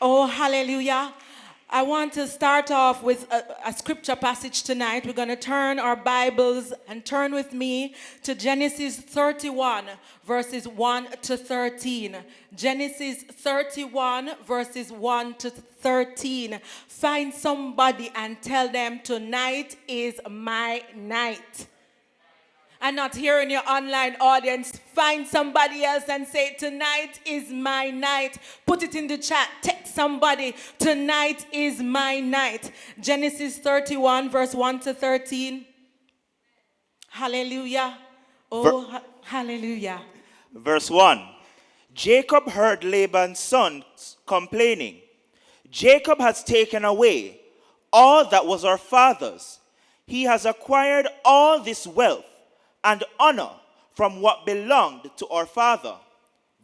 Oh, hallelujah. I want to start off with a scripture passage tonight. We're going to turn our Bibles and turn with me to Genesis 31, verses 1 to 13. Genesis 31, verses 1 to 13. Find somebody and tell them, tonight is my night. And not here in your online audience, find somebody else and say, tonight is my night. Put it in the chat. Text somebody, tonight is my night. Genesis 31, verse 1 to 13. Hallelujah. Oh, hallelujah. Verse 1. Jacob heard Laban's sons complaining. Jacob has taken away all that was our father's. He has acquired all this wealth and honor from what belonged to our father.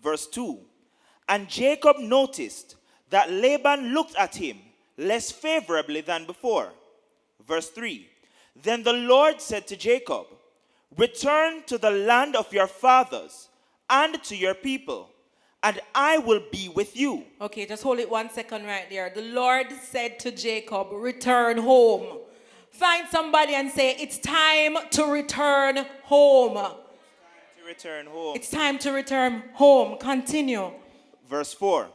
Verse 2. And Jacob noticed that Laban looked at him less favorably than before. Verse 3. Then the Lord said to Jacob, return to the land of your fathers and to your people, and I will be with you. Okay, just hold it 1 second right there. The Lord said to Jacob, return home. Find somebody and say, it's time to return home. To return home. It's time to return home. Continue. Verse 4.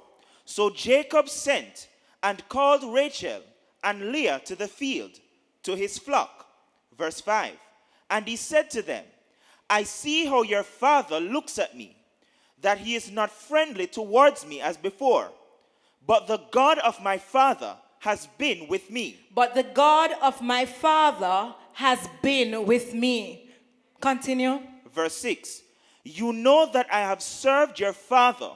So Jacob sent and called Rachel and Leah to the field, to his flock. Verse 5. And he said to them, I see how your father looks at me, that he is not friendly towards me as before. But the God of my father has been with me. But the God of my father has been with me. Continue. Verse 6. You know that I have served your father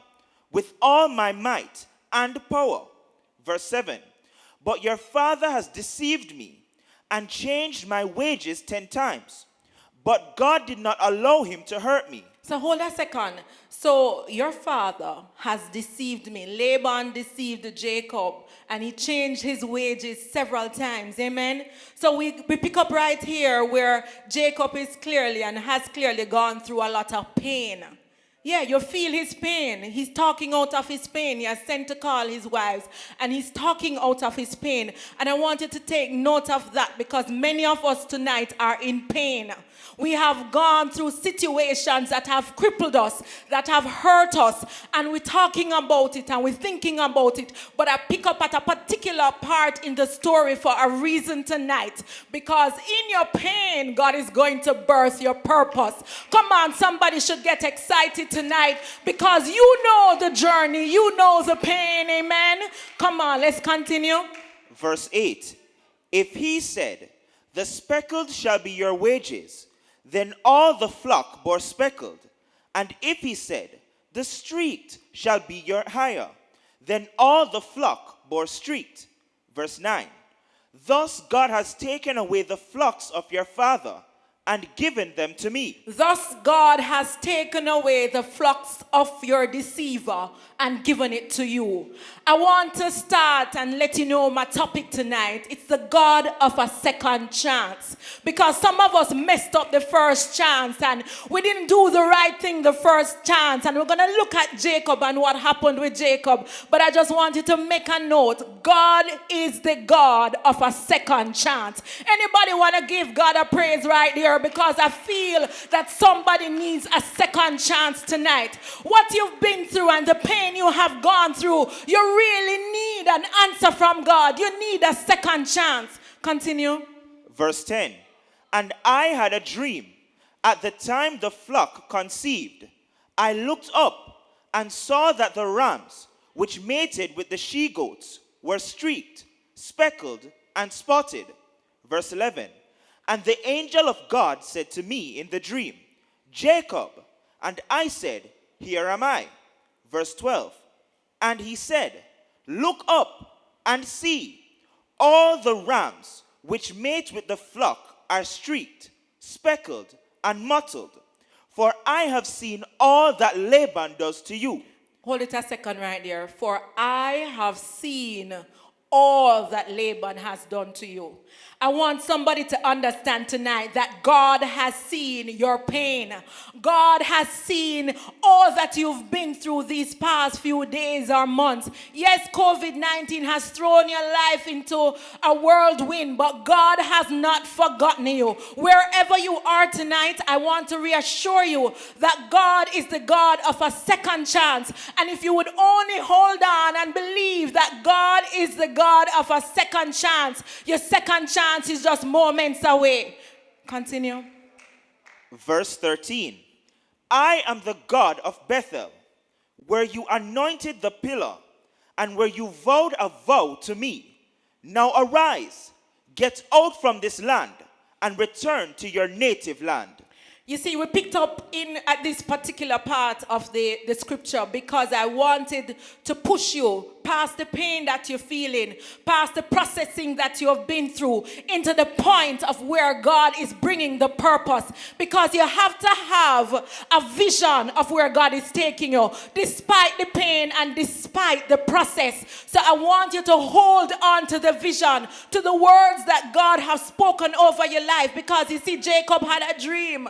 with all my might and power. Verse 7. But your father has deceived me and changed my wages 10 times. But God did not allow him to hurt me. So hold a second. So your father has deceived me. Laban deceived Jacob, and he changed his wages several times. Amen. So we pick up right here where Jacob is clearly and has clearly gone through a lot of pain. Yeah, you feel his pain. He's talking out of his pain. He has sent to call his wives, and he's talking out of his pain. And I want you to take note of that, because many of us tonight are in pain. We have gone through situations that have crippled us, that have hurt us, and we're talking about it and we're thinking about it. But I pick up at a particular part in the story for a reason tonight, because in your pain, God is going to birth your purpose. Come on, somebody should get excited tonight, because you know the journey, you know the pain. Amen. Come on, let's continue. Verse 8. If he said, the speckled shall be your wages, then all the flock bore speckled. And if he said, the streaked shall be your hire, then all the flock bore streaked. Verse 9. Thus God has taken away the flocks of your father and given them to me. Thus God has taken away the flocks of your deceiver and given it to you. I want to start and let you know my topic tonight. It's the God of a second chance. Because some of us messed up the first chance and we didn't do the right thing the first chance. And we're going to look at Jacob and what happened with Jacob. But I just want you to make a note. God is the God of a second chance. Anybody want to give God a praise right here? Because I feel that somebody needs a second chance tonight. What you've been through and the pain you have gone through, you really need an answer from God. You need a second chance. Continue. Verse 10. And I had a dream. At the time the flock conceived, I looked up and saw that the rams, which mated with the she-goats, were streaked, speckled, and spotted. Verse 11. And the angel of God said to me in the dream, Jacob. And I said, here am I. Verse 12. And he said, look up and see. All the rams which mate with the flock are streaked, speckled, and mottled. For I have seen all that Laban does to you. Hold it a second right there. For I have seen all that Laban has done to you. I want somebody to understand tonight that God has seen your pain. God has seen all that you've been through these past few days or months. Yes, COVID-19 has thrown your life into a whirlwind, but God has not forgotten you. Wherever you are tonight, I want to reassure you that God is the God of a second chance. And if you would only hold on and believe that God is the God of a second chance, your second chance is just moments away. Continue. Verse 13. I am the God of Bethel, where you anointed the pillar, and where you vowed a vow to me. Now arise, get out from this land, and return to your native land. You see, we picked up in at this particular part of the scripture because I wanted to push you past the pain that you're feeling, past the processing that you have been through, into the point of where God is bringing the purpose. Because you have to have a vision of where God is taking you, despite the pain and despite the process. So I want you to hold on to the vision, to the words that God has spoken over your life. Because you see, Jacob had a dream.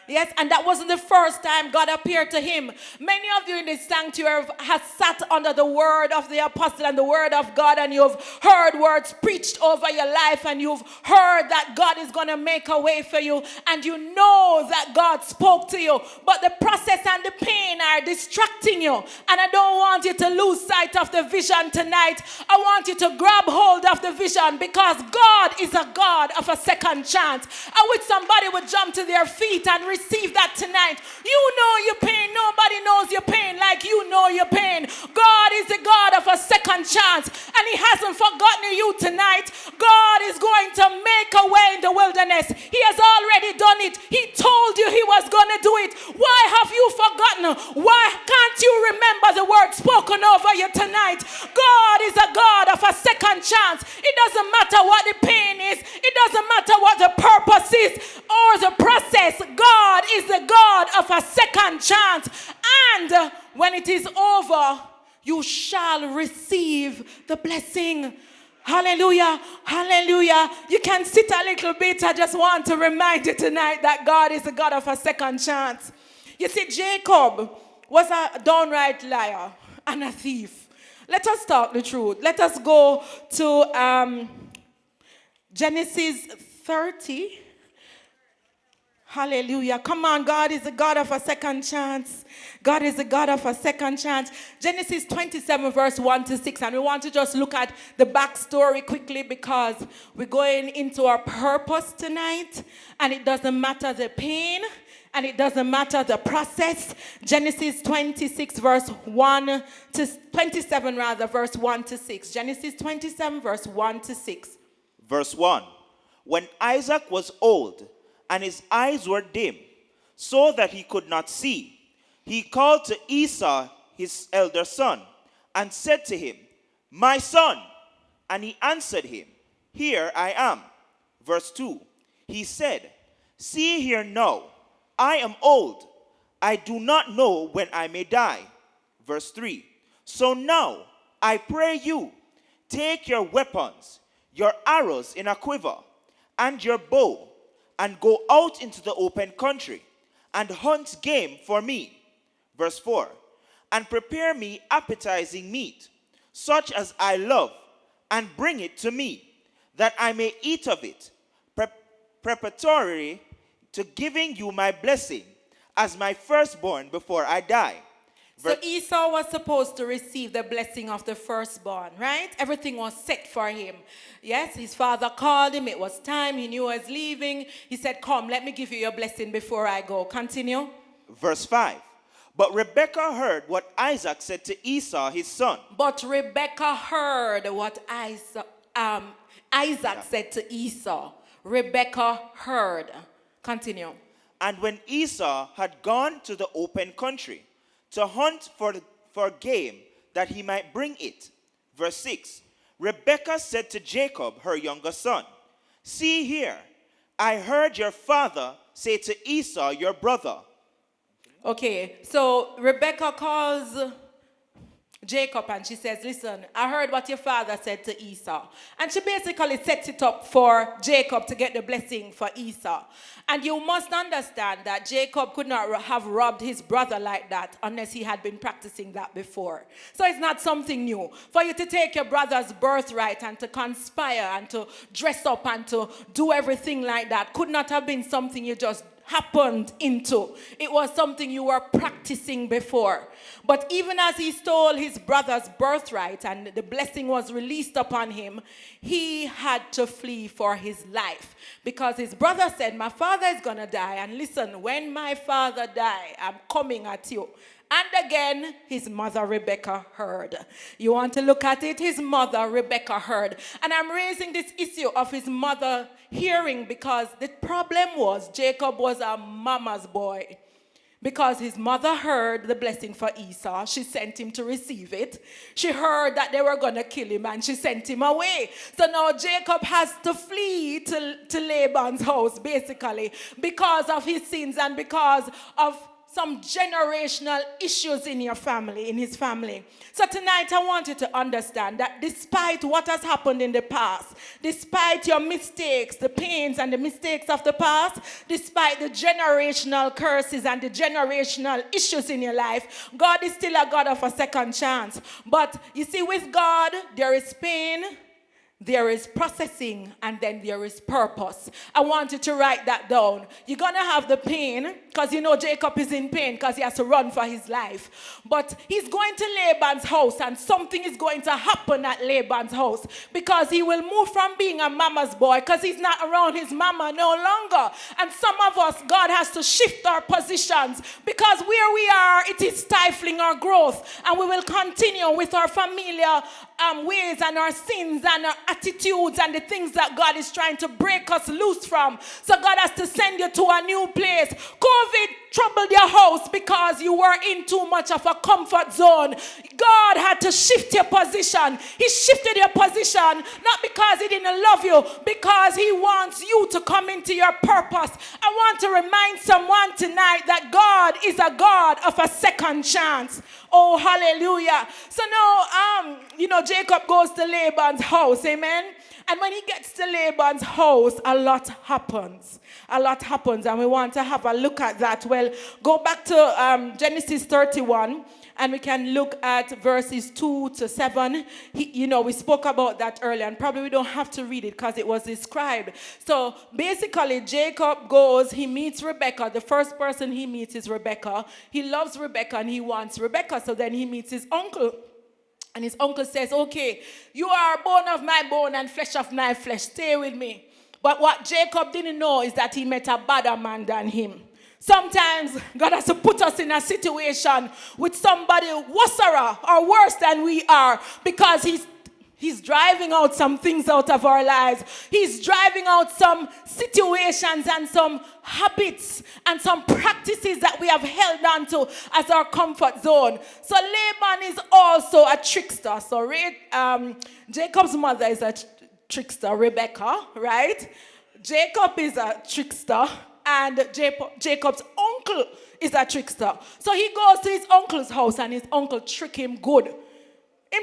Yes, and that wasn't the first time God appeared to him. Many of you in this sanctuary have sat under the word of the apostle and the word of God, and you've heard words preached over your life, and you've heard that God is going to make a way for you, and you know that God spoke to you. But the process and the pain are distracting you, and I don't want you to lose sight of the vision tonight. I want you to grab hold of the vision, because God is a God of a second chance. I wish somebody would jump to their feet and receive that tonight. You know your pain. Nobody knows your pain like you know your pain. God is the God of a second chance, and He hasn't forgotten you tonight. God is going to make a way in the wilderness. He has already done it. He told you He was going to do it. Why have you forgotten? Why can't you remember the word spoken over you tonight? God is a God of a second chance. It doesn't matter what the pain is. It doesn't matter what the purpose is or the process. God is the God of a second chance. And when it is over, you shall receive the blessing. Hallelujah. Hallelujah. You can sit a little bit. I just want to remind you tonight that God is the God of a second chance. You see, Jacob was a downright liar and a thief. Let us talk the truth. Let us go to Genesis 30. Hallelujah. Come on, God is the God of a second chance. God is the God of a second chance. Genesis 27 verse 1 to 6. And we want to just look at the backstory quickly, because we're going into our purpose tonight. And it doesn't matter the pain, and it doesn't matter the process. Genesis 26 verse 1 to 27 rather, verse 1 to 6. Genesis 27 verse 1 to 6. Verse 1. When Isaac was old, and his eyes were dim, so that he could not see, he called to Esau, his elder son, and said to him, My son. And he answered him, Here I am. Verse 2. He said, See here now, I am old. I do not know when I may die. Verse 3. So now, I pray you, take your weapons, your arrows in a quiver, and your bow, and go out into the open country, and hunt game for me. Verse 4. And prepare me appetizing meat, such as I love, and bring it to me, that I may eat of it, preparatory to giving you my blessing, as my firstborn before I die. So Esau was supposed to receive the blessing of the firstborn, right? Everything was set for him. Yes, his father called him. It was time. He knew he was leaving. He said, Come, let me give you your blessing before I go. Continue. Verse 5. But Rebekah heard what Isaac said to Esau, his son. But Rebekah heard what Isaac said to Esau. Rebekah heard. Continue. And when Esau had gone to the open country to hunt for game, that he might bring it. Verse 6. Rebekah said to Jacob, her younger son, See here, I heard your father say to Esau, your brother. Okay, so Rebekah calls Jacob, and she says, listen, I heard what your father said to Esau. And she basically sets it up for Jacob to get the blessing for Esau. And you must understand that Jacob could not have robbed his brother like that unless he had been practicing that before. So it's not something new. For you to take your brother's birthright and to conspire and to dress up and to do everything like that could not have been something you just happened into. It was something you were practicing before. But even as he stole his brother's birthright and the blessing was released upon him, he had to flee for his life. Because his brother said, my father is going to die. And listen, when my father die, I'm coming at you. And again, his mother Rebekah heard. You want to look at it? His mother Rebekah heard. And I'm raising this issue of his mother hearing because the problem was Jacob was a mama's boy. Because his mother heard the blessing for Esau, she sent him to receive it. She heard that they were going to kill him and she sent him away. So now Jacob has to flee to Laban's house, basically, because of his sins and because of some generational issues in your family, in his family. So tonight I want you to understand that despite what has happened in the past, despite your mistakes, the pains and the mistakes of the past, despite the generational curses and the generational issues in your life, God is still a God of a second chance. But you see, with God, there is pain, there is processing, and then there is purpose. I want you to write that down. You're going to have the pain, because you know Jacob is in pain because he has to run for his life. But he's going to Laban's house, and something is going to happen at Laban's house, because he will move from being a mama's boy, because he's not around his mama no longer. And some of us, God has to shift our positions, because where we are, it is stifling our growth. And we will continue with our familiar ways and our sins and our attitudes and the things that God is trying to break us loose from. So God has to send you to a new place. COVID troubled your house because you were in too much of a comfort zone. God had to shift your position. He shifted your position not because he didn't love you, because he wants you to come into your purpose. I want to remind someone tonight that God is a God of a second chance. Oh, hallelujah. So now, Jacob goes to Laban's house, amen? And when he gets to Laban's house, a lot happens. A lot happens, and we want to have a look at that. Well, go back to Genesis 31, and we can look at verses 2 to 7. We spoke about that earlier, and probably we don't have to read it because it was described. So basically, Jacob goes, he meets Rebekah. The first person he meets is Rebekah. He loves Rebekah, and he wants Rebekah. So then he meets his uncle. And his uncle says, okay, you are bone of my bone and flesh of my flesh. Stay with me. But what Jacob didn't know is that he met a better man than him. Sometimes God has to put us in a situation with somebody worse or worse than we are, because He's driving out some things out of our lives. He's driving out some situations and some habits and some practices that we have held on to as our comfort zone. So Laban is also a trickster. So Jacob's mother is a trickster, Rebekah, right? Jacob is a trickster, and Jacob's uncle is a trickster. So he goes to his uncle's house, and his uncle trick him good.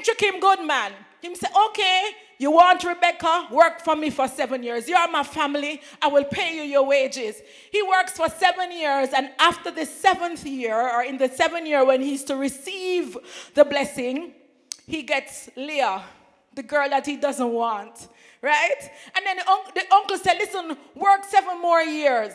Trick him good, man. Him say, okay, you want Rebekah? Work for me for 7 years. You are my family. I will pay you your wages. He works for 7 years, and after the 7th year, or in the 7th year when he's to receive the blessing, he gets Leah, the girl that he doesn't want, right? And then the uncle said, listen, work 7 more years.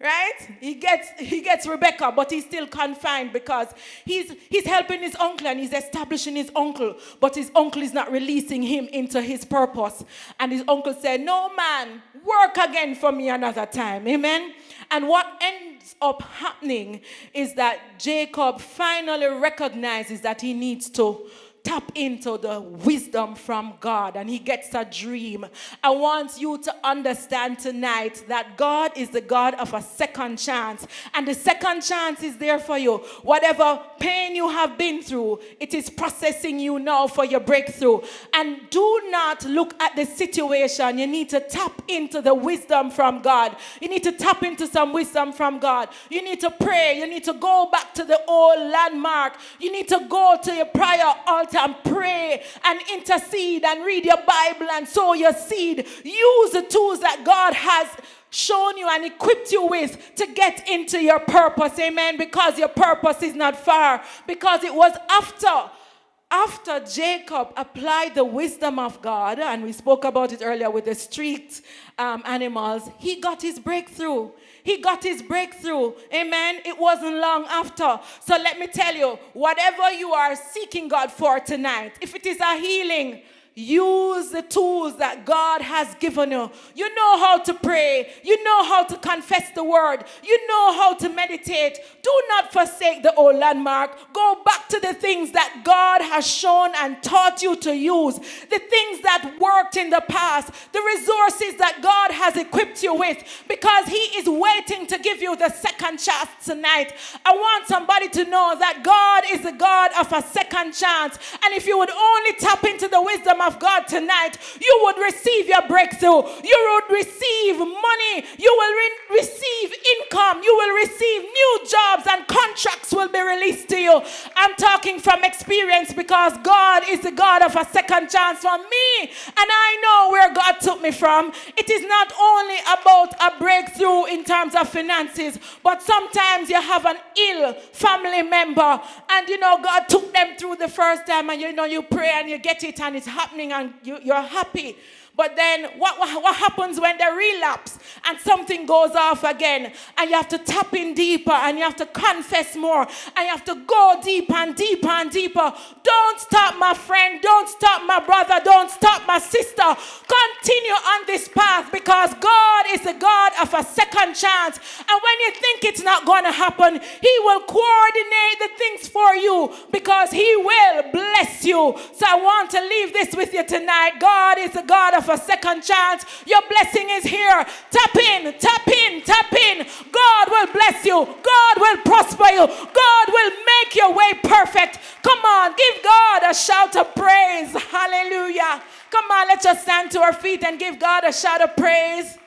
Right? He gets Rebekah, but he's still confined because he's helping his uncle and he's establishing his uncle, but his uncle is not releasing him into his purpose. And his uncle said, no man, work again for me another time. Amen? And what ends up happening is that Jacob finally recognizes that he needs to tap into the wisdom from God, and he gets a dream. I want you to understand tonight that God is the God of a second chance, and the second chance is there for you. Whatever pain you have been through, it is processing you now for your breakthrough. And do not look at the situation. You need to tap into the wisdom from God. You need to tap into some wisdom from God. You need to pray. You need to go back to the old landmark. You need to go to your prayer altar and pray and intercede and read your Bible and sow your seed. Use the tools that God has shown you and equipped you with to get into your purpose. Amen. Because your purpose is not far. Because it was after Jacob applied the wisdom of God, and we spoke about it earlier with the street animals, he got his breakthrough. He got his breakthrough. Amen. It wasn't long after. So let me tell you, whatever you are seeking God for tonight, if it is a healing, use the tools that God has given you. You know how to pray. You know how to confess the word. You know how to meditate. Do not forsake the old landmark. Go back to the things that God has shown and taught you to use. The things that worked in the past. The resources that God has equipped you with. Because he is waiting to give you the second chance tonight. I want somebody to know that God is the God of a second chance. And if you would only tap into the wisdom of God tonight, you would receive your breakthrough. You would receive money. You will receive income. You will receive new jobs, and contracts will be released to you. I'm talking from experience, because God is the God of a second chance for me, and I know where God took me from. It is not only about a breakthrough in terms of finances, but sometimes you have an ill family member, and God took them through the first time, and you pray and you get it, and it's happening, and you're happy. But then what happens when they relapse and something goes off again, and you have to tap in deeper, and you have to confess more, and you have to go deeper and deeper and deeper. Don't stop, my friend. Don't stop, my brother. Don't stop, my sister. Continue on this path, because God is the God of a second chance. And when you think it's not going to happen, he will coordinate the things for you, because he will bless you. So I want to leave this with you tonight. God is the God of a second chance. Your blessing is here. Tap in, tap in, tap in. God will bless you. God will prosper you. God will make your way perfect. Come on, give God a shout of praise. Hallelujah. Come on, let's just stand to our feet and give God a shout of praise.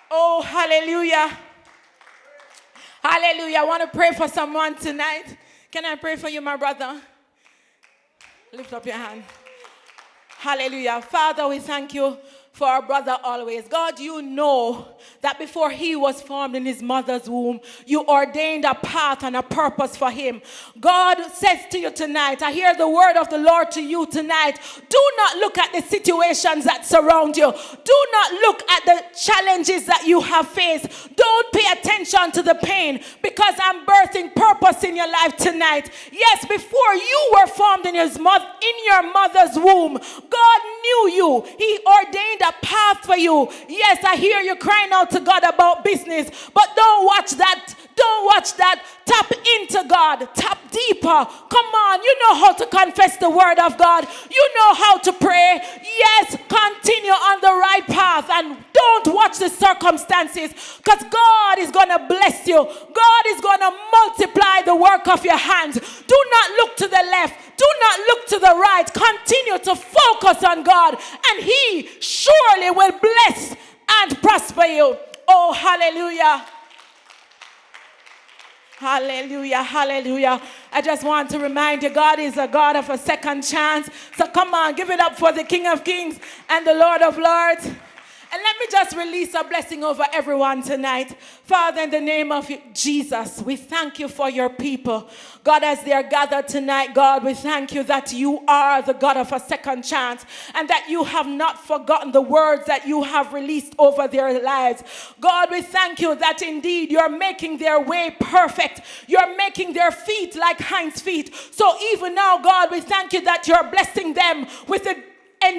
Oh, hallelujah. Hallelujah. I want to pray for someone tonight. Can I pray for you, my brother? Lift up your hand. Hallelujah. Father, we thank you for our brother always. God, you know that before he was formed in his mother's womb, you ordained a path and a purpose for him. God says to you tonight, I hear the word of the Lord to you tonight. Do not look at the situations that surround you. Do not look at the challenges that you have faced. Don't pay attention to the pain, because I'm birthing purpose in your life tonight. Yes, before you were formed in your mother's womb, God knew you. He ordained a path for you. Yes, I hear you crying out to God about business, but don't watch that. Don't watch that. Tap into God. Tap deeper. Come on. You know how to confess the word of God. You know how to pray. Yes, continue on the right path, and don't watch the circumstances, because God is going to bless you. God is going to multiply the work of your hands. Do not look to the left. Do not look to the right. Continue to focus on God, and he surely will bless and prosper you. Oh, hallelujah. Hallelujah, hallelujah. I just want to remind you, God is a God of a second chance. So come on, give it up for the King of Kings and the Lord of Lords. And let me just release a blessing over everyone tonight. Father, in the name of Jesus, we thank you for your people. God, as they are gathered tonight, God, we thank you that you are the God of a second chance, and that you have not forgotten the words that you have released over their lives. God, we thank you that indeed you're making their way perfect. You're making their feet like hinds feet. So even now, God, we thank you that you're blessing them with the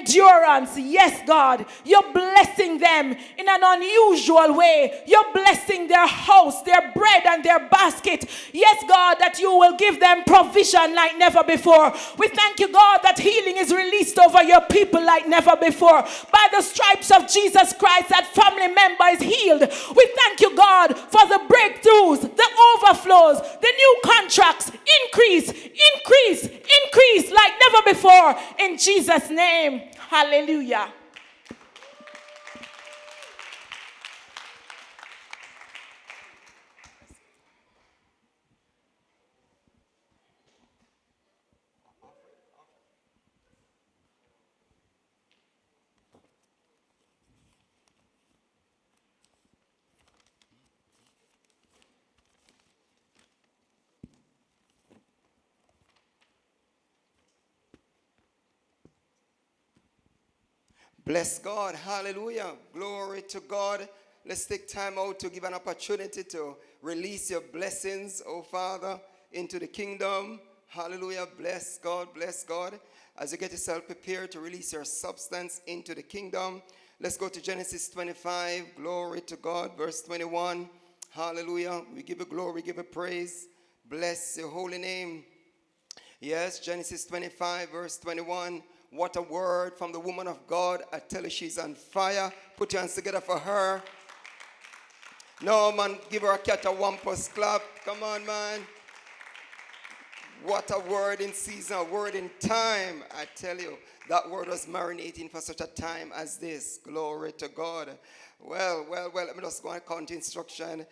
endurance. Yes, God, you're blessing them in an unusual way. You're blessing their house, their bread, and their basket. Yes, God, that you will give them provision like never before. We thank you, God, that healing is released over your people like never before. By the stripes of Jesus Christ, that family member is healed. We thank you, God, for the breakthroughs, the overflows, the new contracts, increase like never before. In Jesus' name, hallelujah. Bless God. Hallelujah. Glory to God. Let's take time out to give an opportunity to release your blessings, oh Father, into the kingdom. Hallelujah. Bless God. Bless God. As you get yourself prepared to release your substance into the kingdom, let's go to Genesis 25. Glory to God. Verse 21. Hallelujah. We give you glory. We give you praise. Bless your holy name. Yes, Genesis 25, verse 21. What a word from the woman of God. I tell you, she's on fire. Put your hands together for her. No, man, give her a cat a wampus clap. Come on, man. What a word in season, a word in time. I tell you, that word was marinating for such a time as this. Glory to God. Well, let me just go and count instruction.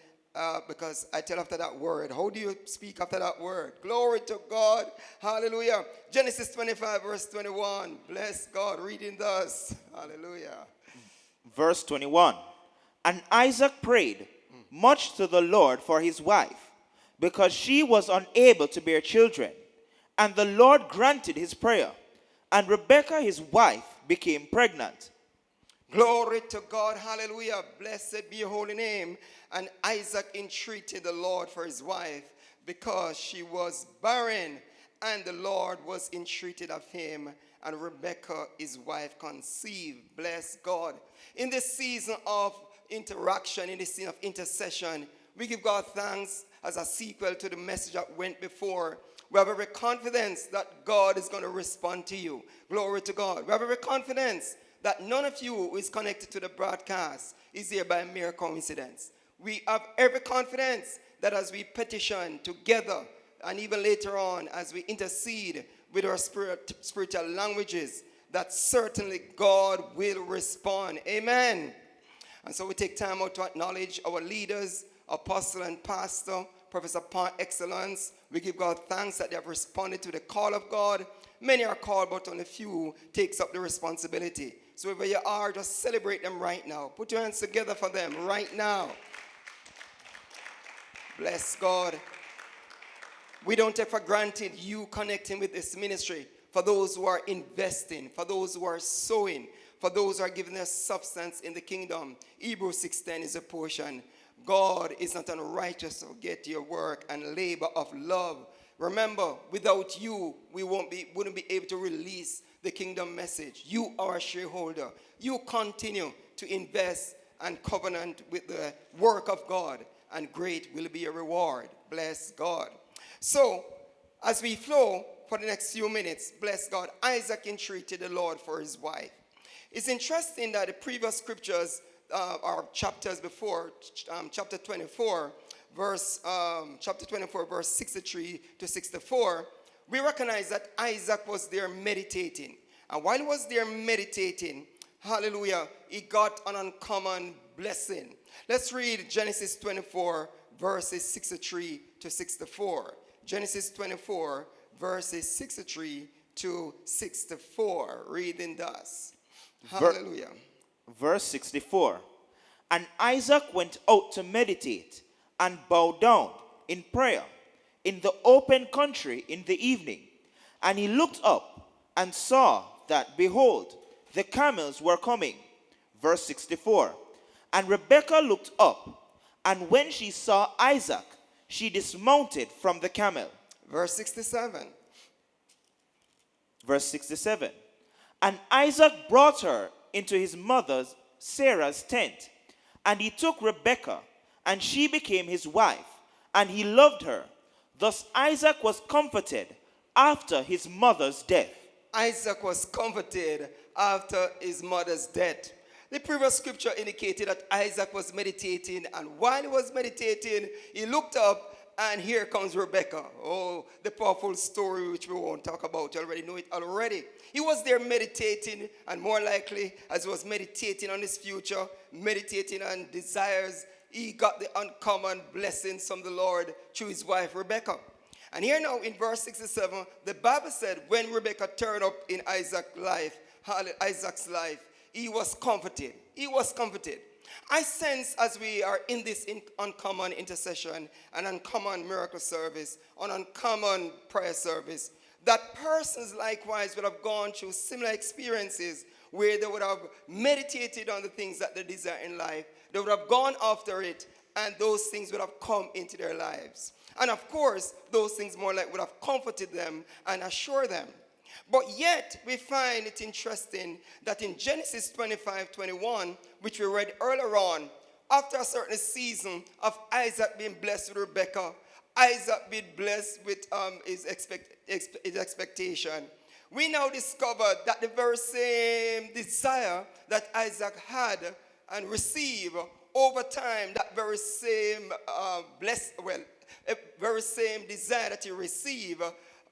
Because I tell after that word. How do you speak after that word? Glory to God. Hallelujah. Genesis 25, verse 21. Bless God. Reading thus. Hallelujah. Verse 21. And Isaac prayed much to the Lord for his wife, because she was unable to bear children. And the Lord granted his prayer. And Rebekah, his wife, became pregnant. Glory to God. Hallelujah. Blessed be your holy name. And Isaac entreated the Lord for his wife because she was barren. And the Lord was entreated of him. And Rebekah, his wife, conceived. Bless God. In this season of interaction, in this season of intercession, we give God thanks as a sequel to the message that went before. We have every confidence that God is going to respond to you. Glory to God. We have every confidence that none of you who is connected to the broadcast is here by mere coincidence. We have every confidence that as we petition together, and even later on as we intercede with our spiritual languages, that certainly God will respond. Amen. And so we take time out to acknowledge our leaders, apostle and pastor, Professor par excellence. We give God thanks that they have responded to the call of God. Many are called, but only few takes up the responsibility. So wherever you are, just celebrate them right now. Put your hands together for them right now. Bless God. We don't take for granted you connecting with this ministry. For those who are investing, for those who are sowing, for those who are giving their substance in the kingdom. Hebrews 6:10 is a portion. God is not unrighteous, so get your work and labor of love. Remember, without you, we wouldn't be able to release the kingdom message. You are a shareholder. You continue to invest and covenant with the work of God, and great will be your reward. Bless God. So, as we flow for the next few minutes, bless God, Isaac entreated the Lord for his wife. It's interesting that the previous scriptures or chapters before, chapter 24, verse 63 to 64, we recognize that Isaac was there meditating. And while he was there meditating, hallelujah, he got an uncommon blessing. Let's read Genesis 24, verses 63 to 64. Genesis 24, verses 63 to 64. Reading thus. Hallelujah. Verse 64. And Isaac went out to meditate and bow down in prayer in the open country in the evening. And he looked up and saw that, behold, the camels were coming. Verse 64. And Rebekah looked up, and when she saw Isaac, she dismounted from the camel. Verse 67. Verse 67. And Isaac brought her into his mother's Sarah's tent. And he took Rebekah, and she became his wife, and he loved her. Thus Isaac was comforted after his mother's death. Isaac was comforted after his mother's death. The previous scripture indicated that Isaac was meditating, and while he was meditating, he looked up, and here comes Rebekah. Oh, the powerful story which we won't talk about. You already know it already. He was there meditating, and more likely, as he was meditating on his future, meditating on desires, he got the uncommon blessings from the Lord through his wife Rebekah. And here now in verse 67, the Bible said when Rebekah turned up in Isaac's life, he was comforted. He was comforted. I sense as we are in this uncommon intercession, an uncommon miracle service, an uncommon prayer service, that persons likewise would have gone through similar experiences where they would have meditated on the things that they desire in life. They would have gone after it, and those things would have come into their lives. And of course, those things more like would have comforted them and assured them. But yet, we find it interesting that in Genesis 25:21, which we read earlier on, after a certain season of Isaac being blessed with Rebekah, Isaac being blessed with his expectation, we now discover that the very same desire that Isaac had and received over time, that very same very same desire that he received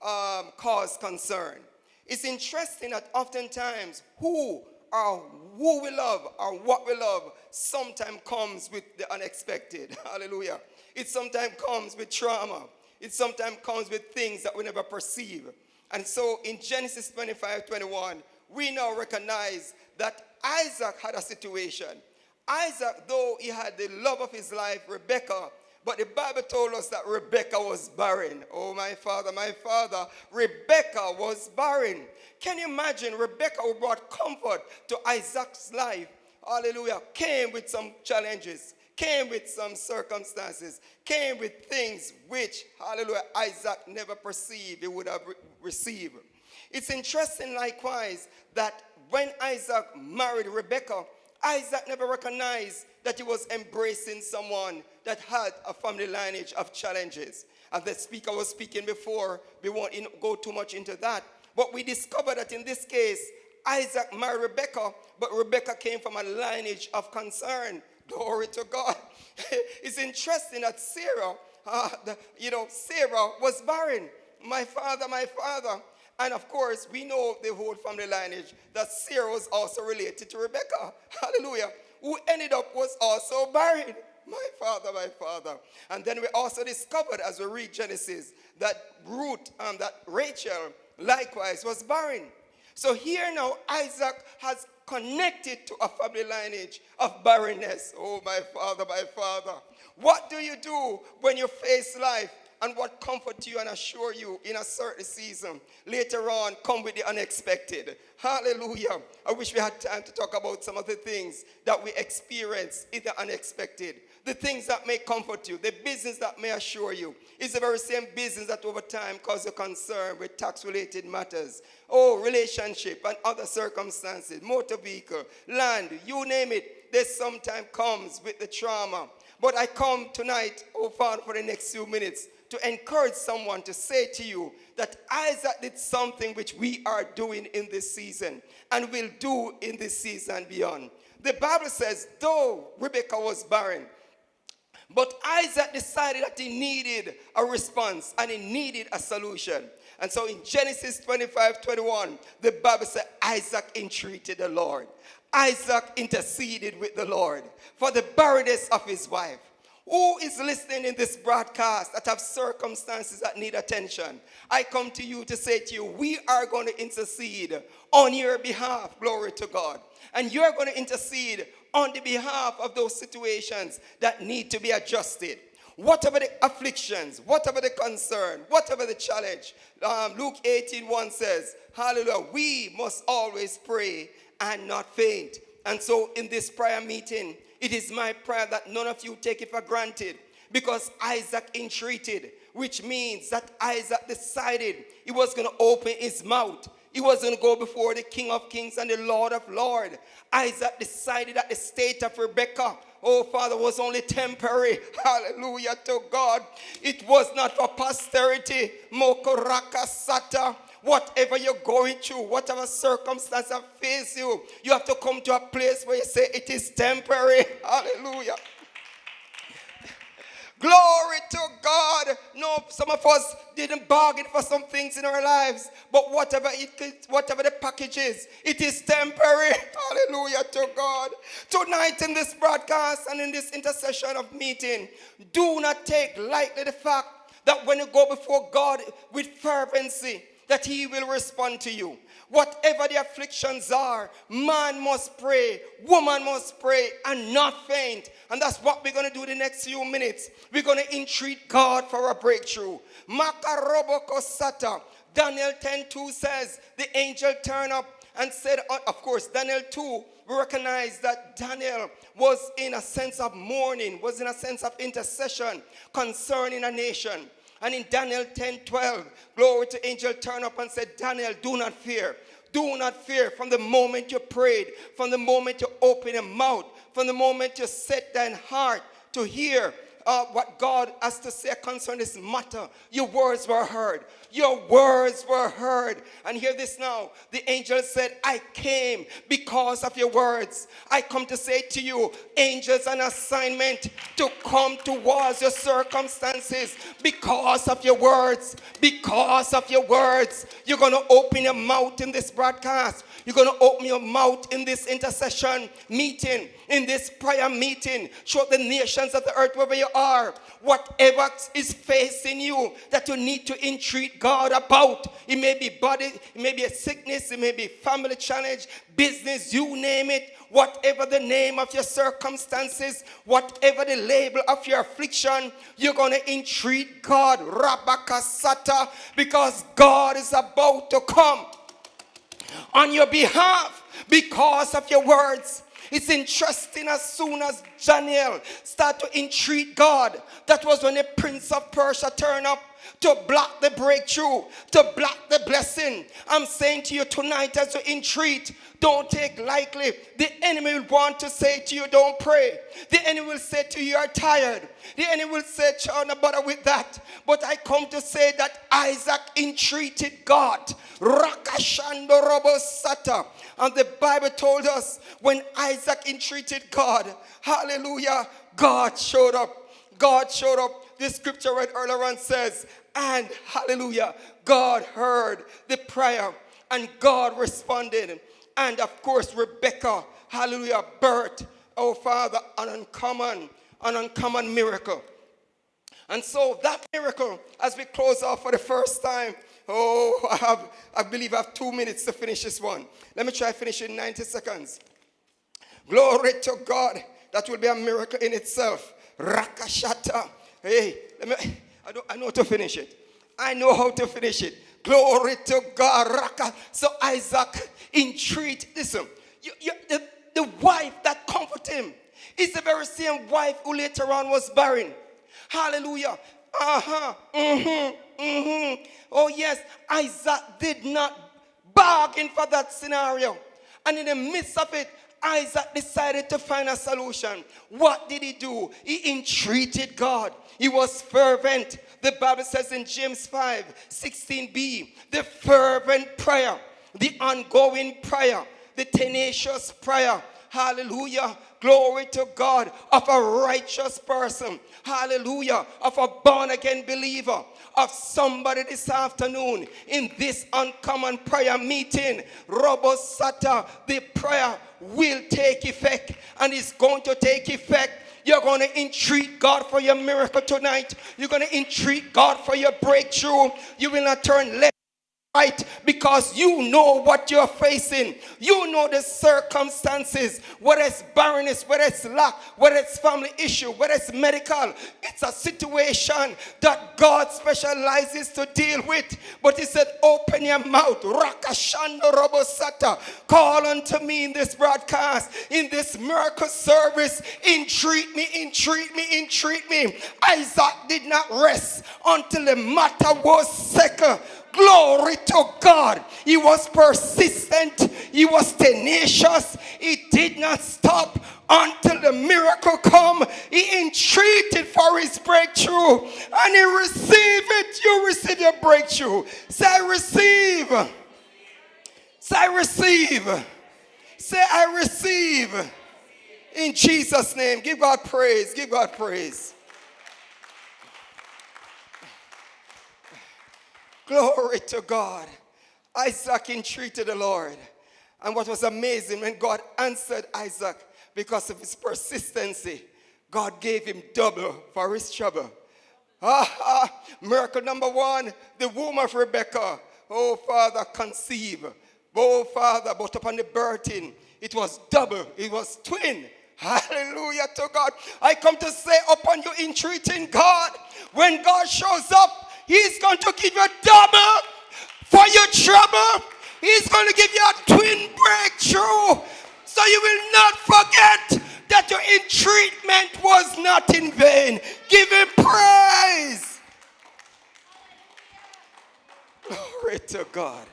caused concern. It's interesting that oftentimes who we love or what we love sometimes comes with the unexpected. Hallelujah. It sometimes comes with trauma. It sometimes comes with things that we never perceive. And so in Genesis 25:21, we now recognize that Isaac had a situation. Isaac, though he had the love of his life, Rebekah, but the Bible told us that Rebekah was barren. Oh, my father, Rebekah was barren. Can you imagine Rebekah, who brought comfort to Isaac's life, hallelujah, came with some challenges, came with some circumstances, came with things which, hallelujah, Isaac never perceived he would have received. It's interesting likewise that when Isaac married Rebekah, Isaac never recognized that he was embracing someone that had a family lineage of challenges. And the speaker was speaking before, we won't go too much into that. But we discovered that in this case, Isaac married Rebekah, but Rebekah came from a lineage of concern. Glory to God. It's interesting that Sarah was barren. My father. And of course, we know the whole family lineage that Sarah was also related to Rebekah. Hallelujah. Who ended up was also barren. My father. And then we also discovered as we read Genesis that Rachel likewise was barren. So here now Isaac has connected to a family lineage of barrenness. Oh, my father. What do you do when you face life? And what comfort you and assure you in a certain season later on come with the unexpected. Hallelujah. I wish we had time to talk about some of the things that we experience in the unexpected. The things that may comfort you, the business that may assure you, is the very same business that over time causes concern with tax-related matters. Oh, relationship and other circumstances, motor vehicle, land, you name it, this sometimes comes with the trauma. But I come tonight, oh Father, for the next few minutes, to encourage someone to say to you that Isaac did something which we are doing in this season and will do in this season and beyond. The Bible says, though Rebekah was barren, but Isaac decided that he needed a response and he needed a solution. And so in Genesis 25:21, the Bible said Isaac entreated the Lord. Isaac interceded with the Lord for the barrenness of his wife. Who is listening in this broadcast that have circumstances that need attention? I come to you to say to you, we are going to intercede on your behalf, glory to God. And you're going to intercede on the behalf of those situations that need to be adjusted. Whatever the afflictions, whatever the concern, whatever the challenge, Luke 18:1 says, hallelujah, we must always pray and not faint. And so in this prayer meeting, it is my prayer that none of you take it for granted, because Isaac entreated, which means that Isaac decided he was going to open his mouth. He was going to go before the King of Kings and the Lord of Lords. Isaac decided that the state of Rebekah, oh Father, was only temporary. Hallelujah to God. It was not for posterity. Mokoraka Sata. Whatever you're going through, whatever circumstance that face you, you have to come to a place where you say it is temporary. Hallelujah. Glory to God. No, some of us didn't bargain for some things in our lives, but whatever the package is, it is temporary. Hallelujah to God. Tonight in this broadcast and in this intercession of meeting, do not take lightly the fact that when you go before God with fervency, that he will respond to you. Whatever the afflictions are, man must pray, woman must pray, and not faint. And that's what we're going to do the next few minutes. We're going to entreat God for a breakthrough. Makarobokosata. Daniel 10:2 says, the angel turned up and said, of course, Daniel 2, we recognize that Daniel was in a sense of mourning, was in a sense of intercession concerning a nation. And in Daniel 10:12, glory to angel turn up and said, Daniel, do not fear. Do not fear. From the moment you prayed, from the moment you opened your mouth, from the moment you set thine heart to hear what God has to say concerning this matter, your words were heard. Your words were heard. And hear this now. The angel said, I came because of your words. I come to say to you, angels, an assignment to come towards your circumstances because of your words. Because of your words. You're going to open your mouth in this broadcast. You're going to open your mouth in this intercession meeting, in this prayer meeting. Show the nations of the earth wherever you are. Whatever is facing you that you need to entreat God about. It may be body, it may be a sickness, it may be family challenge, business, you name it. Whatever the name of your circumstances, whatever the label of your affliction, you're going to entreat God. Rabakasata, because God is about to come on your behalf because of your words. It's interesting, as soon as Daniel started to entreat God, that was when the prince of Persia turned up to block the breakthrough, to block the blessing. I'm saying to you tonight, as you entreat, don't take lightly. The enemy will want to say to you, don't pray. The enemy will say to you, you're tired. The enemy will say, child, no bother with that. But I come to say that Isaac entreated God. Rakashando robosata. And the Bible told us when Isaac entreated God, hallelujah, God showed up. God showed up. This scripture read earlier on says, and hallelujah, God heard the prayer and God responded. And of course, Rebekah, hallelujah, birthed, oh Father, an uncommon miracle. And so that miracle, as we close off for the first time, I believe I have 2 minutes to finish this one. Let me try to finish in 90 seconds. Glory to God. That will be a miracle in itself. Rakashata. Hey, I know how to finish it. I know how to finish it. Glory to God. Raka. So Isaac entreat. Listen, the wife that comforted him is the very same wife who later on was barren. Hallelujah. Oh yes, Isaac did not bargain for that scenario. And in the midst of it, Isaac decided to find a solution. What did he do? He entreated God. He was fervent. The Bible says in James 5:16b, the fervent prayer, the ongoing prayer, the tenacious prayer, hallelujah, glory to God, of a righteous person, hallelujah, of a born-again believer, of somebody this afternoon in this uncommon prayer meeting. Robosata, the prayer will take effect, and it's going to take effect. You're going to entreat God for your miracle tonight. You're going to entreat God for your breakthrough. You will not turn left, right, because you know what you're facing. You know the circumstances, whether it's barrenness, whether it's lack, whether it's family issue, whether it's medical. It's a situation that God specializes to deal with. But he said, open your mouth. Rakashando robosata. Call unto me in this broadcast, in this miracle service. Entreat me, entreat me, entreat me. Isaac did not rest until the matter was settled. Glory to God. He was persistent. He was tenacious. He did not stop until the miracle come. He entreated for his breakthrough. And he received it. You receive your breakthrough. Say, I receive. Say, I receive. Say, I receive. In Jesus' name. Give God praise. Give God praise. Glory to God. Isaac entreated the Lord. And what was amazing, when God answered Isaac because of his persistency, God gave him double for his trouble. Miracle number one, the womb of Rebekah. Oh, Father, conceive. Oh, Father, but upon the birthing, it was double. It was twin. Hallelujah to God. I come to say upon you entreating God, when God shows up, he's going to give you double for your trouble. He's going to give you a twin breakthrough. So you will not forget that your entreatment was not in vain. Give him praise. Glory to God.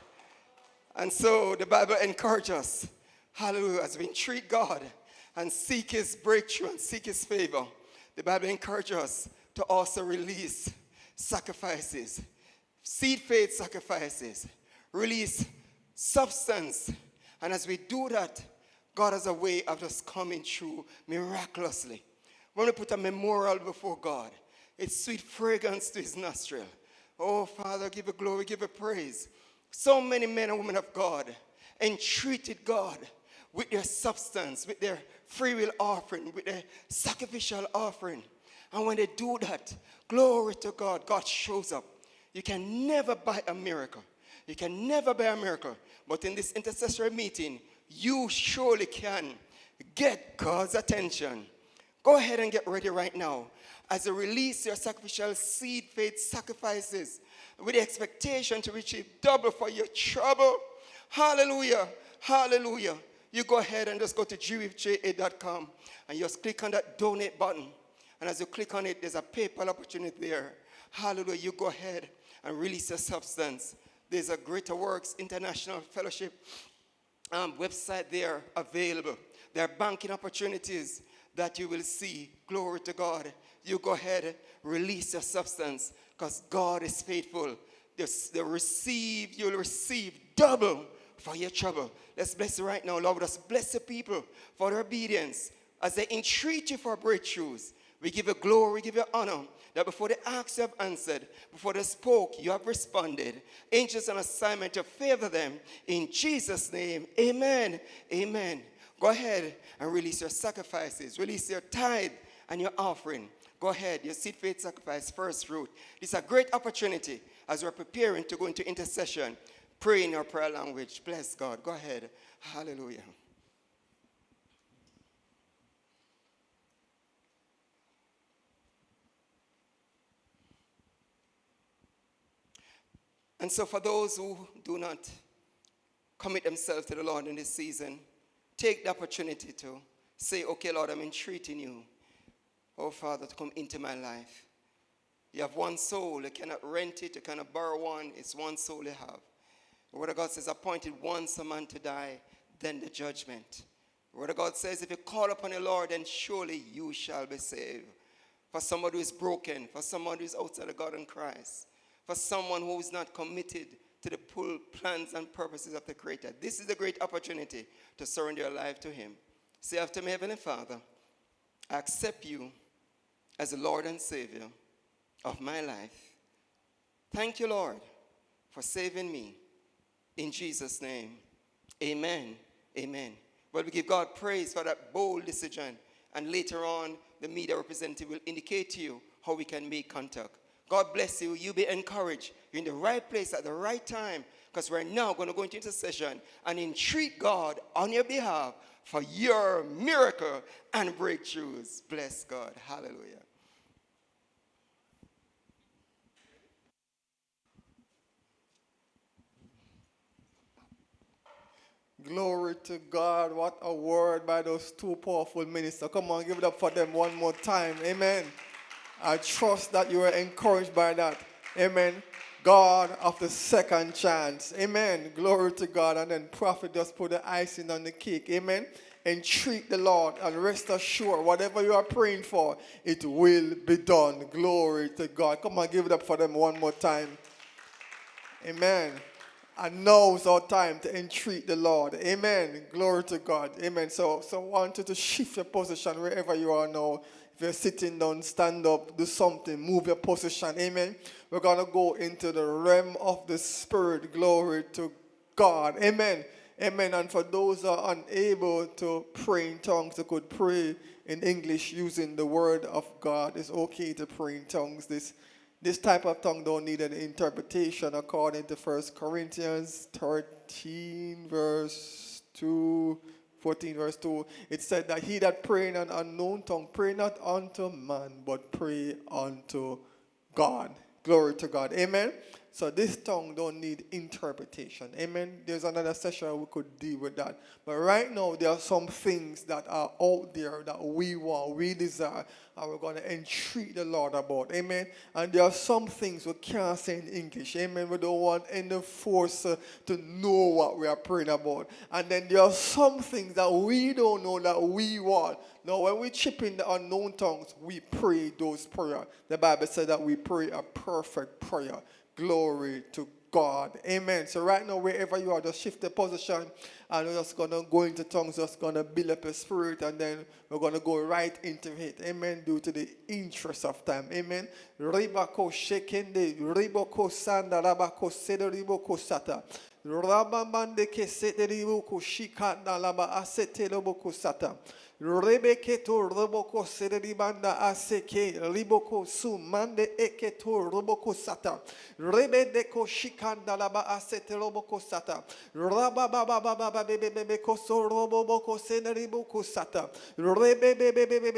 And so the Bible encourages us, hallelujah, as we entreat God and seek his breakthrough and seek his favor, the Bible encourages us to also release sacrifices, seed faith sacrifices, release substance. And as we do that, God has a way of just coming through miraculously. When we put a memorial before God, it's sweet fragrance to his nostril. Oh, Father, give you glory, give you praise. So many men and women of God entreated God with their substance, with their free will offering, with their sacrificial offering. And when they do that, glory to God, God shows up. You can never buy a miracle. You can never buy a miracle. But in this intercessory meeting, you surely can get God's attention. Go ahead and get ready right now as you release your sacrificial seed faith sacrifices with the expectation to receive double for your trouble. Hallelujah. Hallelujah. You go ahead and just go to gwifja.com and just click on that donate button. And as you click on it, there's a PayPal opportunity there. Hallelujah. You go ahead and release your substance. There's a Greater Works International Fellowship website there available. There are banking opportunities that you will see. Glory to God. You go ahead, release your substance, because God is faithful. You'll receive double for your trouble. Let's bless you right now, Lord. Let's bless the people for their obedience as they entreat you for breakthroughs. We give you glory, we give you honor, that before they asked, you have answered. Before they spoke, you have responded. Angels on assignment to favor them. In Jesus' name, amen. Amen. Go ahead and release your sacrifices. Release your tithe and your offering. Go ahead, your seed faith sacrifice, first fruit. This is a great opportunity as we're preparing to go into intercession. Pray in your prayer language. Bless God. Go ahead. Hallelujah. And so for those who do not commit themselves to the Lord in this season, take the opportunity to say, okay, Lord, I'm entreating you, oh Father, to come into my life. You have one soul. You cannot rent it. You cannot borrow one. It's one soul you have. The Word of God says, appointed once a man to die, then the judgment. The Word of God says, if you call upon the Lord, then surely you shall be saved. For somebody who is broken, for somebody who is outside of God and Christ, for someone who is not committed to the full plans and purposes of the Creator. This is a great opportunity to surrender your life to Him. Say after me, Heavenly Father, I accept you as the Lord and Savior of my life. Thank you, Lord, for saving me. In Jesus' name, amen. Amen. Well, we give God praise for that bold decision. And later on, the media representative will indicate to you how we can make contact. God bless you. You be encouraged. You're in the right place at the right time, because we're now going to go into intercession and entreat God on your behalf for your miracle and breakthroughs. Bless God. Hallelujah. Glory to God. What a word by those two powerful ministers. Come on, give it up for them one more time. Amen. I trust that you are encouraged by that. Amen. God of the second chance. Amen. Glory to God. And then prophet just put the icing on the cake. Amen. Entreat the Lord and rest assured whatever you are praying for, it will be done. Glory to God. Come on, give it up for them one more time. Amen. And now is our time to entreat the Lord. Amen. Glory to God. Amen. So I want you to shift your position wherever you are now. If you're sitting down, stand up, do something, move your position. Amen. We're going to go into the realm of the Spirit. Glory to God. Amen. Amen. And for those who are unable to pray in tongues, they could pray in English using the word of God. It's okay to pray in tongues. This type of tongue don't need an interpretation according to 1 Corinthians 13 verse 2, 14 verse 2. It said that he that pray in an unknown tongue, pray not unto man, but pray unto God. Glory to God. Amen. So this tongue don't need interpretation. Amen. There's another session we could deal with that. But right now, there are some things that are out there that we want, we desire, and we're going to entreat the Lord about. Amen. And there are some things we can't say in English. Amen. We don't want any force to know what we are praying about. And then there are some things that we don't know that we want. Now, when we chip in the unknown tongues, we pray those prayers. The Bible said that we pray a perfect prayer. Glory to God. Amen. So right now, wherever you are, just shift the position. And we're just going to go into tongues, just going to build up a spirit. And then we're going to go right into it. Amen. Due to the interest of time. Amen. Ribako shekende, riboko sanda, rabako sede, riboko sata. Rabamande ke sede, riboko shikanda, laba asete, riboko sata. Rebekah to Roboko Sedibanda Aseke, Riboko Su Mande Eketo Roboko Sata, Rebeko Shikanda Laba Asete Roboko Sata, Rababa Bebeko So Roboko Seneribuko Sata, Rebeko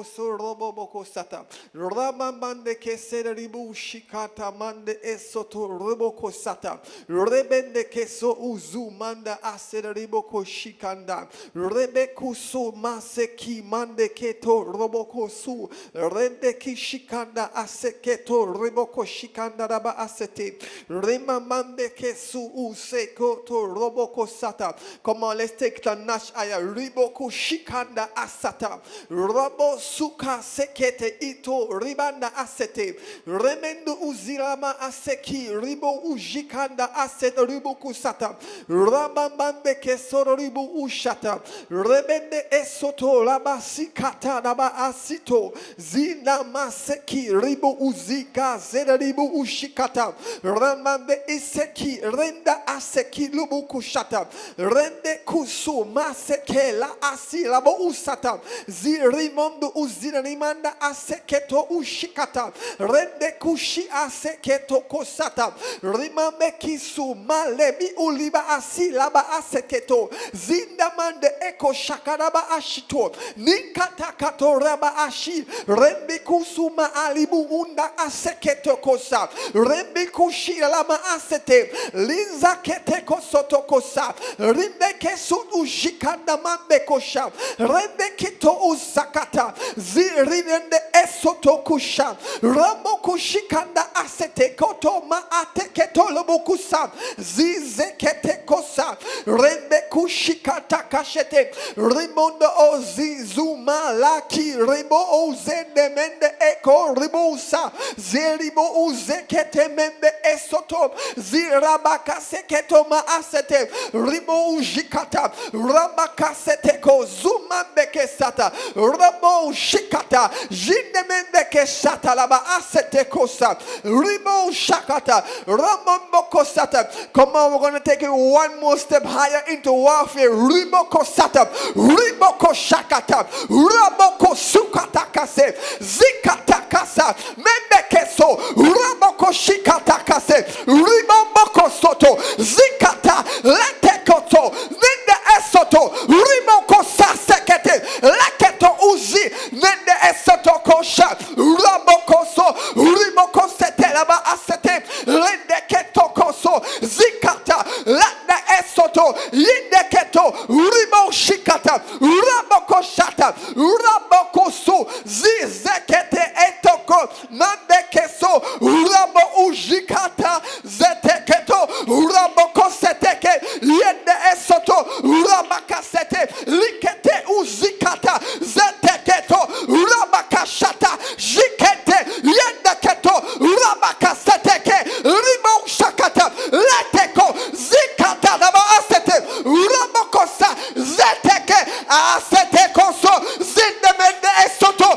So Roboko Sata, Rabamande Keseribu Shikata Mande Esoto Roboko Sata, Rebende Keso Uzu Manda Aseriboko Shikanda, Rebekusu maseki mande keto roboko su rende kishikanda aseketo reboko shikanda raba asete rema mande kesu useko to roboko sata. Come on, let's take the nash aya riboko shikanda asata robo suka sekete ito ribanda asete remendo uzirama aseki ribo ujikanda asete riboko sata rabambande kesoro ribo ushata Rebende esoto laba sikata laba asito zina maseki ribu uzika zeda ribu ushikata ramande iseki renda aseki lubu kushata rende kusu maseke la asi labo usata zirimondo uzina rimanda aseketo ushikata rende kushi aseketo kosata rimame kisu malebi uliba asi laba aseketo zinda mande eko shakaraba ashito ninkata katoraba ashi rembi kusuma alibu unda aseketo kosa rembi kushira lama asete linza kete kosoto kosa rimbe kesu ushikanda mambe kosha rembe kito usakata zirinende esoto kusha ramo kushikanda asete koto ma ateketo lobo kusa zizekete kosa rembe kushikata kashete Rimondo ozizuma laki ribo ozende mende eko ribosa zeribo uzekete mende esoto zirabaka seketo ma asete ribo ujikata rabaka seteko zuma beke sata rabo shikata jinde mende ke sata laba asete kosa ribo shakata ramombo kosata. Come on, we're going to take it one more step higher into warfare. Ribo kosata Riboko shakata, Raboko sukata kase, Zikata kasa, Mendekeso, Raboko shikata kase, Riboko soto, Zikata, Letekoto, Nende esoto, Riboko sasekete, Leketo uzi, Nende esoto kosha, Raboko so, Riboko sete laba asete, Lendeketo koso, Zikata, Lende esoto, Yindeketo, Ribo shikata raboko shata raboko su zizekete etoko mandekeso rabo jikata zeteketo uraboko seteke yende esoto urabaka sete likete uzikata zeteketo urabaka shata jikete yende keto urabaka seteke rimo shakata leteko zikata daba asete uraboko sa zeteke aseteko so zindemende esoto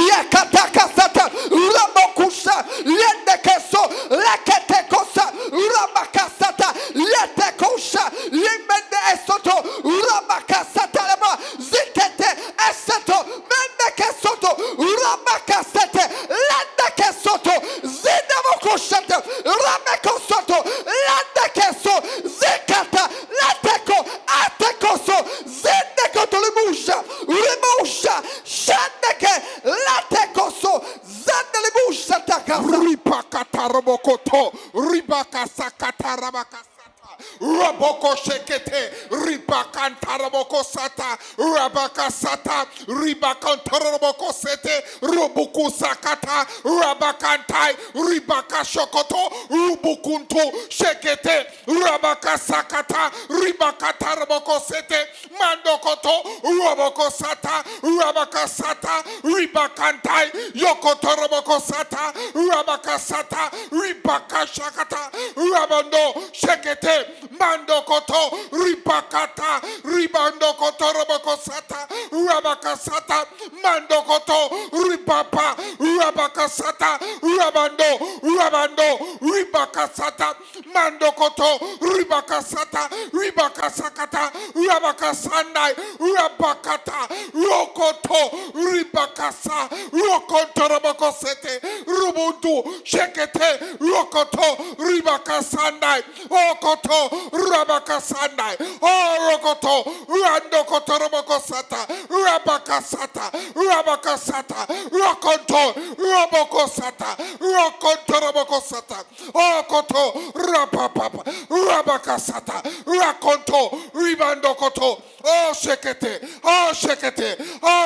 yakata kasata urabokusha yende keso lekete kosa urabakasata yete kosha yemende esoto urabakasata lema zikete esoto mende kesoto urabakasete lende kesoto zindemokushate uramekosoto lende keso zikata leteko atekoso zindekoto limusha limusha shandeke letekoso zandelimusha takasa Ripakatarabokoto, Ribakasakatarabakasata, Raboko shekete, Ribakantarabokosata, Rabakasata, Ribakantarabokosete, Robukusakata, Rabakantai, Ribakashokoto, Rubukuntu, Shekete, Rabakasakata, Ribakatarabokosete, Mandokoto, Rabokosata, Rabakasata, Ribakantai, Yokotorobokosata, Rabakasata, Ribakashakata, Rabando, Shekete, Mandokoto, Ribakata, Ribandokoto, Robokosata, Rabakasata, Mandokoto, Ribapa, Rabakasata, Rabando, Ribakasata, Mandokoto, Ribakasata, Ribakasakata, Rabakasandai, Rabakata, Rokoto, Ribakasa, Rokoto, Robokosete, Rubuntu, Shekete, Rokoto, Ribakasandai, Okoto, Rabakasandai, Rokoto, Randokoto, Robokosata, Rabakasata, Rabakasata, Rokoto, Robokosata, Rokoto, Robokosata, Okoto, Rapapapa, Rabakasata, Rakonto, Ribandokoto, Oh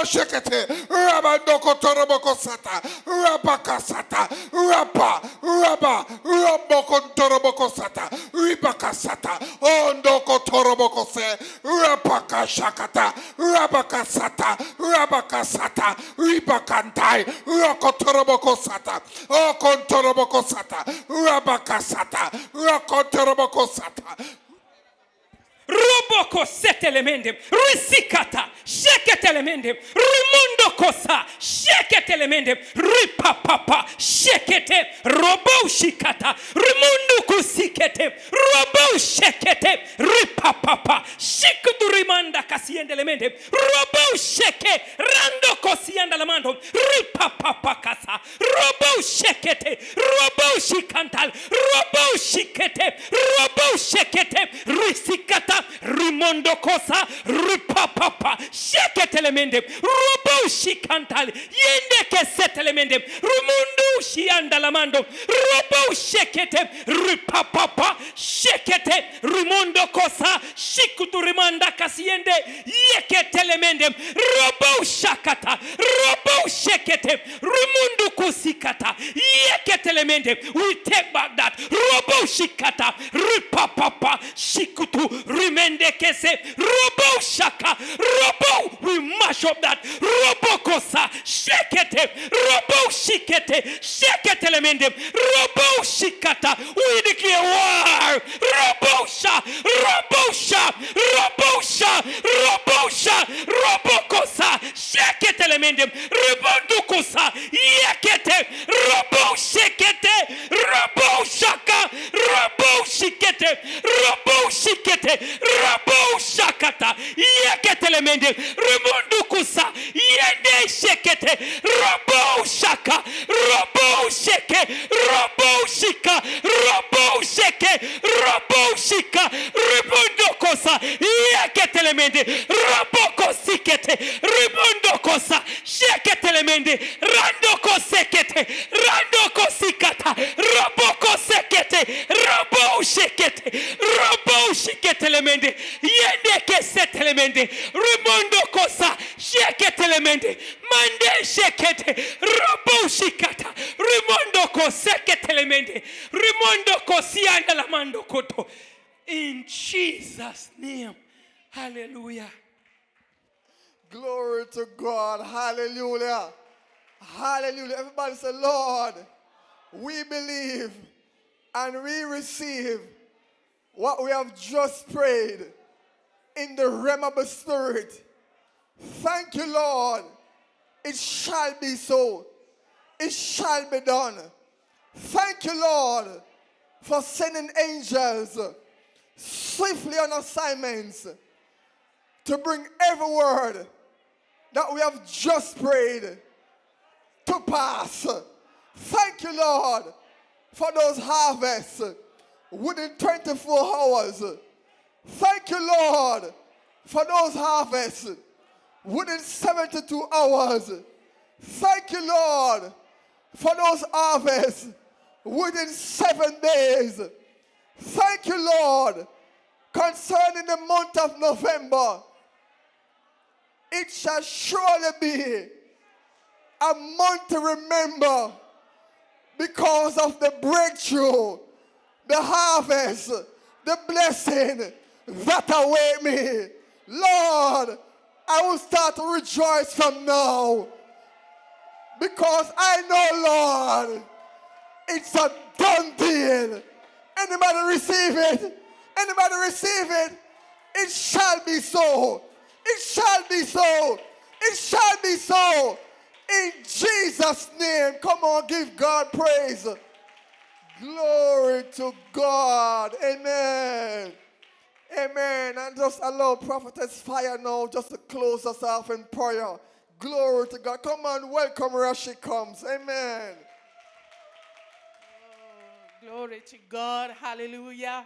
shekete, Rabandokoto, Robokosata, Rabakasata, Rabokontorobokosata, Ribakasata, Ondokotorobokose, Rabakashakata, Rabakasata, Ribakantai, Rakotorobokosata, Okontorobokosata, Rabakasata, Rakotorobokosata. Roboko setelemende, risikata, sheketelemende, rimundo kosa, sheketelemende, ripapapa, shekete, robo shikata, rimundo kusikete, robo shekete, ripapapa, shikutu rimanda kasiendelemende, robo sheke, rando kosiandalamando, ripapapa kasa, robo shekete, robo shikantal, robo shikete, robo shekete, risikata, rimondo kosa ripapapa sheketelemende robo shikantal yende kesetelemende rumundu shiandalamando robo shekete ripapapa shekete rimondo kosa shikutu rimanda kasiende yeketelemende robo shakata robo shekete rimundu kusikata yeketelemende we take back that robo shikata ripapapa shikutu Rimende kese, robo shaka, robo, we mash up that, robo kosa, shekete, robo shikete, shekete lemende, robo shikata, we declare war, robo sha, robo sha, robo sha, robo sha, robo kosa, shekete lemende, robo kosa, yekete, robo shekete, robo shaka, robo shikete, robo shikete, rabo shakata yeketelemende remundu kusa yende shekete rabo shaka rabo sheke rabo shika rabo sheke rabo shika remundu kosa yeketelemende rabo kosikete remundu kosa sheketelemende rando kosekete rando kosikata rabo kosekete rabo shekete rabo shikete yende kesetelemende rimondo kosa shekete elemende, mande shekete, robo shikata, rimondo ko sekete elemende, rimondo ko sianda la mando koto. In Jesus' name, hallelujah. Glory to God. Hallelujah. Hallelujah. Everybody say, Lord, we believe and we receive what we have just prayed in the realm of the Spirit. Thank you, Lord. It shall be so. It shall be done. Thank you, Lord, for sending angels swiftly on assignments to bring every word that we have just prayed to pass. Thank you, Lord, for those harvests within 24 hours. Thank you, Lord, for those harvests within 72 hours. Thank you, Lord, for those harvests within 7 days. Thank you, Lord, concerning the month of November. It shall surely be a month to remember because of the breakthrough, the harvest, the blessing that await me. Lord, I will start to rejoice from now because I know, Lord, it's a done deal. Anybody receive it? Anybody receive it? It shall be so. It shall be so. It shall be so. In Jesus' name. Come on, give God praise. Glory to God. Amen. Amen. And just allow Prophetess Fire now just to close us off in prayer. Glory to God. Come on, welcome her as she comes. Amen. Glory to God. Hallelujah.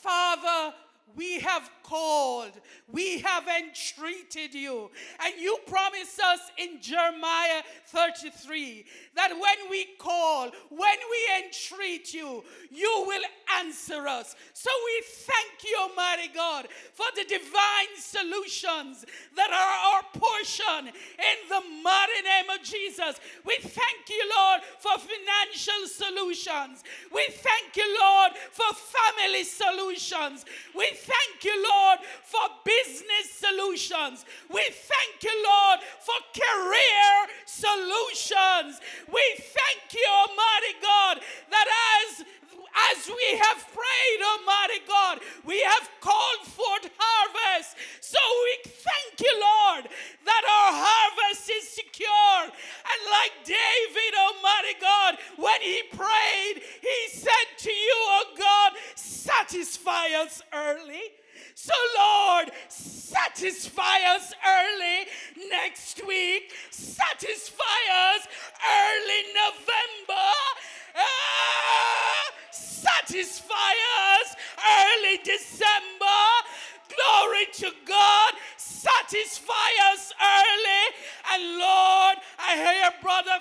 Father, we have called, we have entreated you, and you promised us in Jeremiah 33 that when we call, when we entreat you, you will answer us. So we thank you, Almighty God, for the divine solutions that are our portion in the mighty name of Jesus. We thank you, Lord, for financial solutions. We thank you, Lord, for family solutions. We thank you, Lord, for business solutions. We thank you, Lord, for career solutions. We thank you, Almighty God, that as we have prayed, Almighty God, we have called forth harvest. So we thank you, Lord, that our harvest is secure. And like David, Almighty God, when he prayed, he said to you, oh God, satisfy us early. So, Lord, satisfy us early next week. Satisfy us early November. Satisfy us early December. Glory to God. Satisfy us early. And Lord, I hear Brother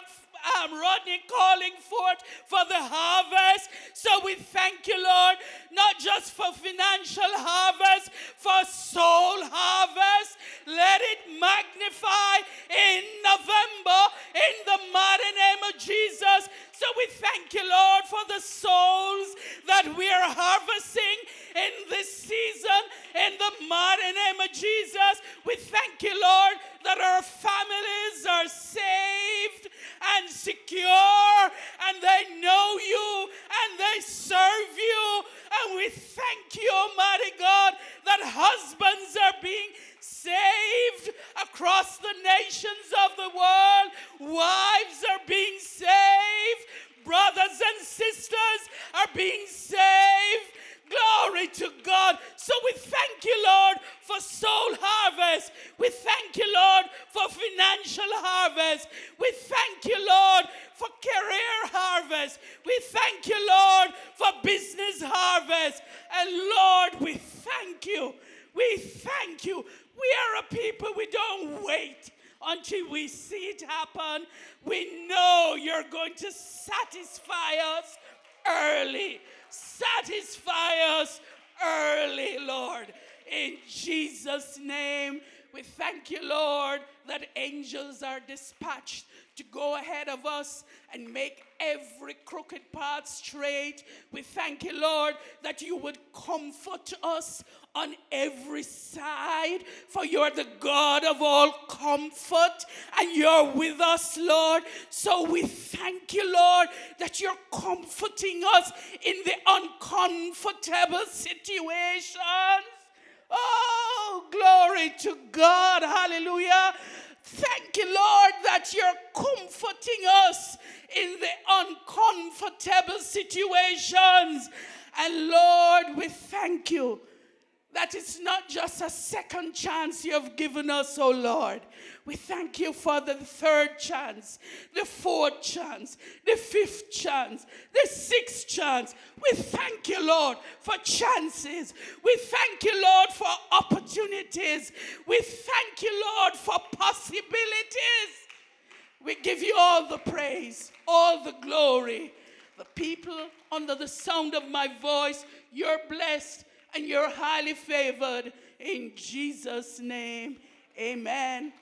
Rodney calling forth for the harvest. So we thank you, Lord, not just for financial harvest, for soul harvest. Let it magnify in November in the mighty name of Jesus. So we thank you, Lord, for the souls that we are harvesting in this season in the mighty name of Jesus. We thank you, Lord, that our families are saved and secure, and they know you and they serve you. And we thank you, Almighty God, that husbands are being saved across the nations of the world. Wives are being saved. Brothers and sisters are being saved. Glory to God. So we thank you, Lord, for soul harvest. We thank you, Lord, for financial harvest. We thank you, Lord, for career harvest. We thank you, Lord, for business harvest. And Lord, we thank you. We thank you. We are a people, we don't wait until we see it happen. We know you're going to satisfy us early. Satisfy us early, Lord. In Jesus' name We thank you, Lord, that angels are dispatched to go ahead of us and make every crooked path straight. We thank you, Lord, that you would comfort us on every side, for you're the God of all comfort, and you're with us, Lord. So we thank you, Lord, that you're comforting us in the uncomfortable situations. Oh, glory to God. Hallelujah. Thank you, Lord, that you're comforting us in the uncomfortable situations. And Lord, we thank you that it's not just a second chance you have given us, oh Lord. We thank you for the third chance, the fourth chance, the fifth chance, the sixth chance. We thank you, Lord, for chances. We thank you, Lord, for opportunities. We thank you, Lord, for possibilities. We give you all the praise, all the glory. The people under the sound of my voice, you're blessed and you're highly favored. In Jesus' name, amen.